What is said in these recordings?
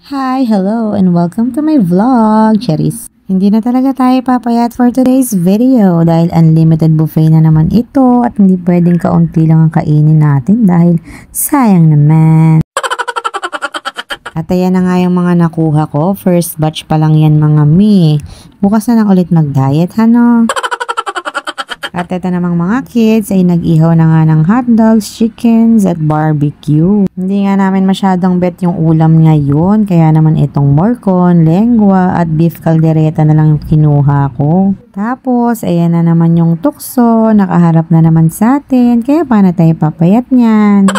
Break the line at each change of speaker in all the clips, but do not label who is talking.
Hi, hello, and welcome to my vlog, Cheris. Hindi na talaga tayo papayat for today's video dahil unlimited buffet na naman ito at hindi pwedeng kaunti lang ang kainin natin dahil sayang naman. At ayan na nga yung mga nakuha ko. First batch pa lang yan mga mi. Bukas na lang ulit mag-diet, hano? At ito namang mga kids ay nag-ihaw na nga ng hotdogs, chickens at barbecue. Hindi nga namin masyadong bet yung ulam ngayon, kaya naman itong morcon, lengua at beef caldereta na lang yung kinuha ko. Tapos ayan na naman yung tukso, nakaharap na naman sa atin, kaya paano tayo papayat niyan?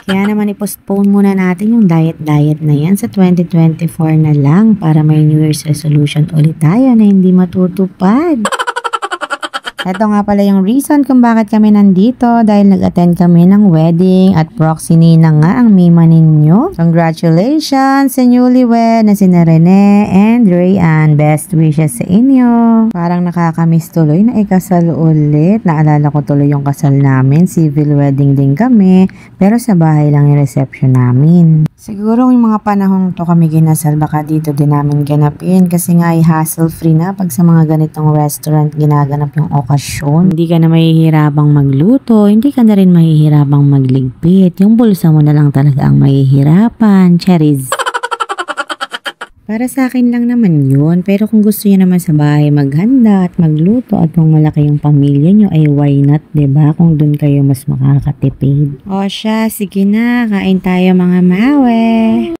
Kaya naman i-postpone muna natin yung diet na yan sa 2024 na lang para may New Year's resolution ulit tayo na hindi matutupad. Ito nga pala yung reason kung bakit kami nandito dahil nag-attend kami ng wedding at proxy na nga ang mima ninyo. Congratulations sa newlywed na sina Rene and Rayan. Best wishes sa inyo. Parang nakakamiss tuloy na ikasal ulit. Naalala ko tuloy yung kasal namin. Civil wedding din kami pero sa bahay lang yung reception namin. Siguro yung mga panahong to kami ginasal baka dito din namin ganapin kasi nga ay hassle-free na pag sa mga ganitong restaurant ginaganap yung okasyon. Hindi ka na mahihirabang magluto, hindi ka na rin mahihirabang magligpit. Yung bulsa mo na lang talaga ang mahihirapan. Cherries! Para sa akin lang naman yun, pero kung gusto niyo naman sa bahay maghanda at magluto at kung malaki yung pamilya nyo ay why not, 'di ba? Kung doon kayo mas makakatipid. O siya, sige na, kain tayo mga mawe.